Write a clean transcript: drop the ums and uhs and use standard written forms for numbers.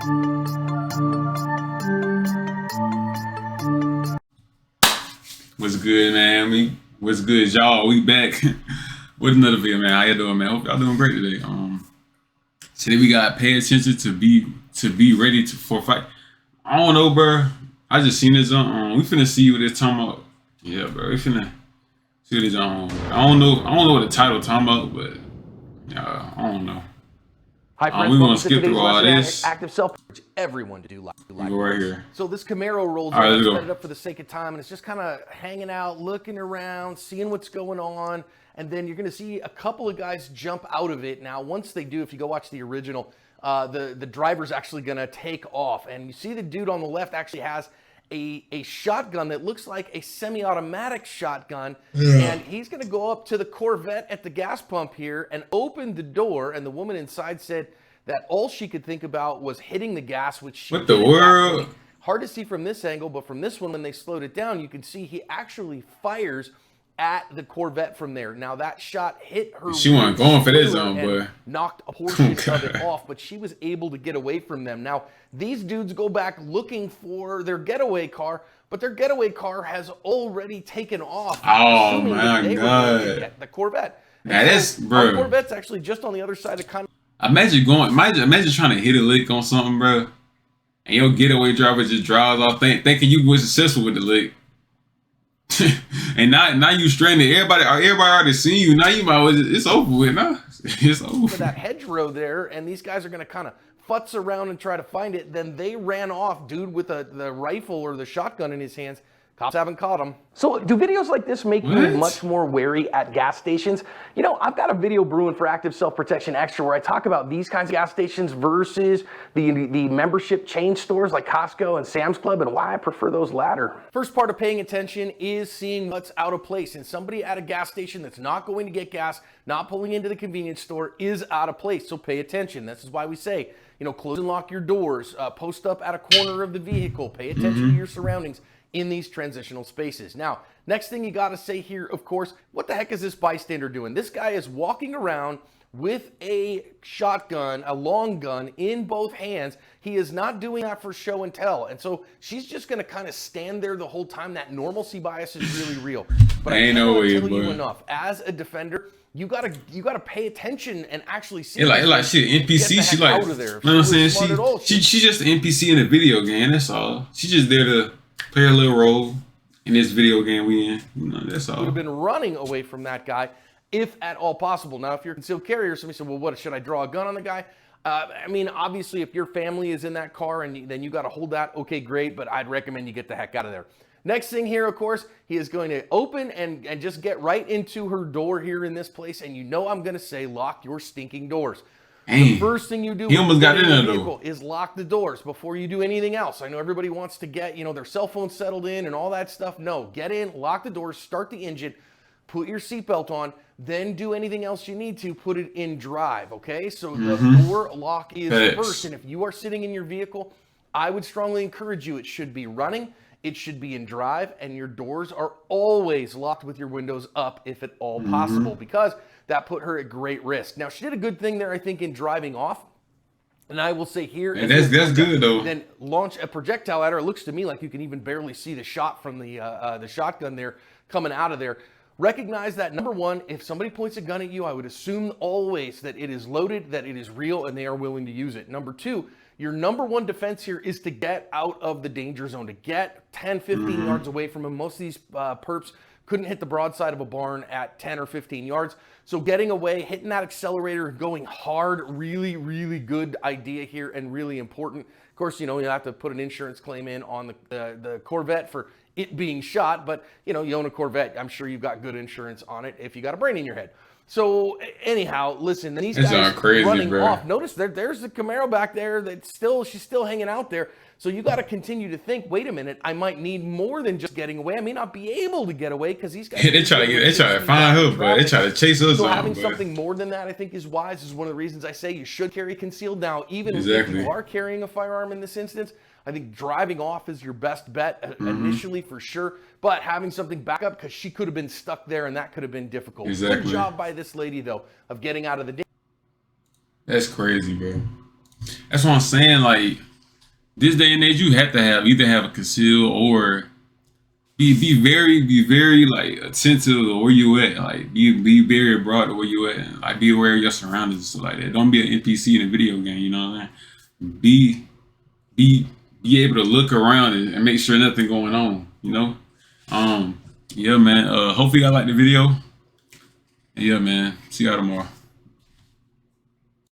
What's good, man? What's good, y'all? We back with another video, man. How you doing, man? Hope y'all doing great today. Today we got pay attention to be ready for fight. I don't know, bro. I just seen this on. We finna see what it's talking about. Yeah, bro. We finna see what it's on. I don't know what the title talking about, but I don't know. Hi friends, we gonna skip through all this. Active self, everyone to do live. Go right here. So this Camaro rolls right, up, let's set go. it up for the sake of time, and it's just kind of hanging out, looking around, seeing what's going on, and then you're going to see a couple of guys jump out of it. Now, once they do, if you go watch the original, the driver's actually going to take off, and you see the dude on the left actually has a shotgun that looks like a semi-automatic shotgun, and he's going to go up to the Corvette at the gas pump here and open the door, and the woman inside said that all she could think about was hitting the gas, which she What the world? Hard to see from this angle, but from this one, when they slowed it down, you can see he actually fires at the Corvette from there. Now that shot hit her. She wasn't going for this zone, boy. Knocked a portion of it off, but she was able to get away from them. Now these dudes go back looking for their getaway car, but their getaway car has already taken off. Oh my God! The Corvette. That is, bro. The Corvette's actually just on the other side of kind of. Imagine trying to hit a lick on something, bro, and your getaway driver just drives off thinking you were successful with the lick. And now you stranded. Everybody already seen you. Now you might it's over with now. It's over. For that hedgerow there, and these guys are going to kind of futz around and try to find it. Then they ran off, dude, with the rifle or the shotgun in his hands. Cops haven't caught him. So do videos like this make you much more wary at gas stations? You know, I've got a video brewing for Active Self-Protection Extra where I talk about these kinds of gas stations versus the membership chain stores like Costco and Sam's Club and why I prefer those latter. First part of paying attention is seeing what's out of place. And somebody at a gas station that's not going to get gas, not pulling into the convenience store is out of place. So pay attention. This is why we say, you know, close and lock your doors, post up at a corner of the vehicle, pay attention to your surroundings in these transitional spaces. Now, next thing you gotta say here, of course, what the heck is this bystander doing? This guy is walking around with a shotgun, a long gun in both hands. He is not doing that for show and tell. And so she's just gonna kind of stand there the whole time. That normalcy bias is really real. But I cannot tell you enough. As a defender, you gotta pay attention and actually see. Like she an NPC. She like, you know what I'm saying? She's just an NPC in a video game. That's all. She's just there to play a little role in this video game we in. You know, that's all. Would have been running away from that guy, if at all possible. Now, if you're a concealed carrier, somebody said, well, what, should I draw a gun on the guy? I mean, obviously, if your family is in that car and then you got to hold that, okay, great, but I'd recommend you get the heck out of there. Next thing here, of course, he is going to open and just get right into her door here in this place, and you know I'm going to say lock your stinking doors. The first thing you do he almost got in there, though, is lock the doors before you do anything else. I know everybody wants to get, you know, their cell phone settled in and all that stuff. No, get in, lock the doors, start the engine, put your seatbelt on, then do anything else you need to, put it in drive, okay? So the door lock is first, and if you are sitting in your vehicle, I would strongly encourage you, it should be running, it should be in drive, and your doors are always locked with your windows up if at all possible, because that put her at great risk. Now, she did a good thing there, I think, in driving off. And I will say here, and that's good though. Then launch a projectile at her. It looks to me like you can even barely see the shot from the shotgun there coming out of there. Recognize that, number one, if somebody points a gun at you, I would assume always that it is loaded, that it is real, and they are willing to use it. Number two, your number one defense here is to get out of the danger zone, to get 10, 15 yards away from them. Most of these perps couldn't hit the broadside of a barn at 10 or 15 yards. So getting away, hitting that accelerator, going hard, really, really good idea here and really important. Of course, you know, you have to put an insurance claim in on the Corvette for it being shot, but, you know, you own a Corvette. I'm sure you've got good insurance on it if you got a brain in your head. So anyhow, listen, these guys crazy, running off. Notice there's the Camaro back there she's still hanging out there. So you got to continue to think, wait a minute, I might need more than just getting away. I may not be able to get away because these guys. They try to find her, but they try to chase us. So having something more than that, I think, is wise. Is one of the reasons I say you should carry concealed. Now, even if you are carrying a firearm in this instance, I think driving off is your best bet initially for sure. But having something back up, because she could have been stuck there and that could have been difficult. Good job by this lady though of getting out of the. That's crazy, bro. That's what I'm saying. Like, this day and age, you have to have either have a conceal or be very like attentive to where you at. Like be very broad to where you at. And, like be aware of your surroundings and stuff like that. Don't be an NPC in a video game. You know what I'm saying? Be able to look around and make sure nothing going on. You know. Yeah, man. Hopefully y'all like the video. And yeah, man. See y'all tomorrow.